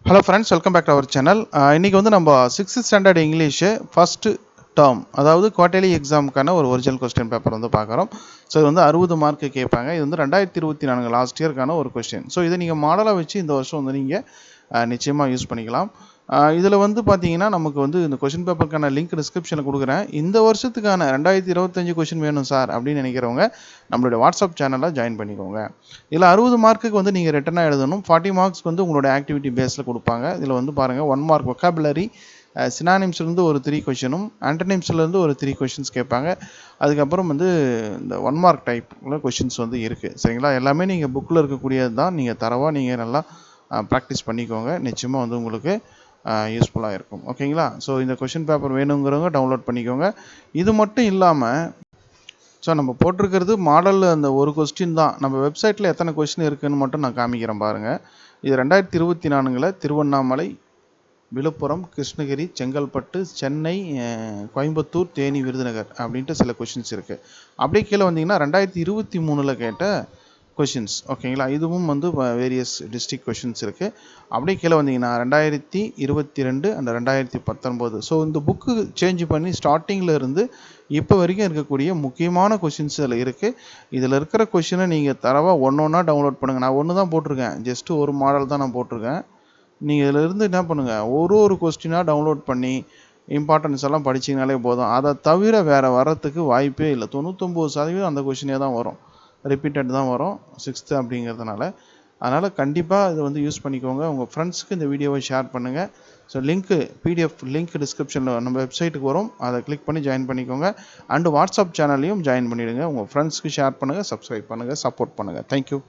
Hello friends, welcome back to our channel. இன்றைக்கி வந்து நம்ம 6th standard English first term, அதாவது குவார்ட்டர்லி எக்ஸாமுக்கான ஒரு ஒரிஜினல் கொஸ்டின் பேப்பர் வந்து பார்க்குறோம். ஸோ இது வந்து 60 மார்க்கு கேட்பாங்க. இது வந்து 2024 லாஸ்ட் இயர்க்கான ஒரு கொஸ்டின். ஸோ இதை நீங்கள் மாடலாக வச்சு இந்த வருஷம் வந்து நீங்கள் நிச்சயமாக யூஸ் பண்ணிக்கலாம். இதில் வந்து பார்த்தீங்கன்னா நமக்கு வந்து இந்த கொஷின் பேப்பருக்கான லிங்க் டிஸ்கிரிப்ஷனில் கொடுக்குறேன். இந்த வருஷத்துக்கான 2025 கொஷின் வேணும் சார் அப்படின்னு நினைக்கிறவங்க நம்மளுடைய வாட்ஸ்அப் சேனலில் ஜாயின் பண்ணிக்கோங்க. இதில் 60 மார்க்குக்கு வந்து நீங்கள் ரிட்டனாக எழுதணும். 40 மார்க்ஸ் வந்து உங்களோட ஆக்டிவிட்டி பேஸில் கொடுப்பாங்க. இதில் வந்து பாருங்கள், 1 மார்க் வொக்காபுலரி, சினானிம்ஸ்லேருந்து ஒரு 3 கொஷினும், ஆண்டனிம்ஸ்லேருந்து ஒரு 3 கொஷின்ஸ் கேட்பாங்க. அதுக்கப்புறம் வந்து இந்த 1 மார்க் டைப்பில் கொஷின்ஸ் வந்து இருக்குது. சரிங்களா? எல்லாமே நீங்கள் புக்கில் இருக்கக்கூடியது தான். நீங்கள் தரவாக நீங்கள் நல்லா ப்ராக்டிஸ் பண்ணிக்கோங்க. நிச்சயமாக வந்து உங்களுக்கு யூஸ்ஃபுல்லாக இருக்கும். ஓகேங்களா? ஸோ இந்த கொஷின் பேப்பர் வேணுங்கிறவங்க டவுன்லோட் பண்ணிக்கோங்க. இது மட்டும் இல்லாமல் ஸோ நம்ம போட்டிருக்கிறது மாடல் அந்த ஒரு கொஸ்டின் தான். நம்ம வெப்சைட்டில் எத்தனை கொஸ்டின் இருக்குதுன்னு மட்டும் நான் காமிக்கிறேன் பாருங்கள். இது 2024 திருவண்ணாமலை, விழுப்புரம், கிருஷ்ணகிரி, செங்கல்பட்டு, சென்னை, கோயம்புத்தூர், தேனி, விருதுநகர் அப்படின்ட்டு சில கொஷின்ஸ் இருக்குது. அப்படியே கீழே வந்தீங்கன்னா 2023 கேட்ட கொஷின்ஸ். ஓகேங்களா? இதுவும் வந்து வேரியஸ் டிஸ்ட்ரிக்ட் கொஷின்ஸ் இருக்குது. அப்படியே கீழே வந்தீங்கன்னா 2022 அண்ட் 2019. ஸோ இந்த புக்கு சேஞ்ச் பண்ணி ஸ்டார்டிங்கில் இருந்து இப்போ வரைக்கும் இருக்கக்கூடிய முக்கியமான கொஷின்ஸ் இதில் இருக்குது. இதில் இருக்கிற கொஷினை நீங்கள் தரவாக ஒன்றா டவுன்லோட் பண்ணுங்கள். நான் ஒன்று தான் போட்டிருக்கேன், ஜஸ்ட்டு ஒரு மாடல் தான் நான் போட்டிருக்கேன். நீங்கள் இதிலிருந்து என்ன பண்ணுங்கள், ஒரு கொஸ்டினாக டவுன்லோட் பண்ணி இம்பார்ட்டன்ஸ் எல்லாம் படிச்சிங்கனாலே போதும். அதை தவிர வேறு வரத்துக்கு வாய்ப்பே இல்லை. 99% அந்த கொஷினே தான் வரும், ரிப்பீட்டட் தான் வரும் 6th அப்படிங்கிறதுனால. அதனால் கண்டிப்பாக இதை வந்து யூஸ் பண்ணிக்கோங்க. உங்கள் ஃப்ரெண்ட்ஸுக்கு இந்த வீடியோவை ஷேர் பண்ணுங்கள். ஸோ பிடிஎஃப் லிங்க் டிஸ்கிரிப்ஷனில் நம்ம வெப்சைட்டுக்கு வரும், அதை கிளிக் பண்ணி ஜாயின் பண்ணிக்கோங்க. அண்டு வாட்ஸ்அப் சேனல்லையும் ஜாயின் பண்ணிவிடுங்க. உங்கள் ஃப்ரெண்ட்ஸ்க்கு ஷேர் பண்ணுங்கள், சப்ஸ்கிரைப் பண்ணுங்கள், சப்போர்ட் பண்ணுங்கள். தேங்க்யூ.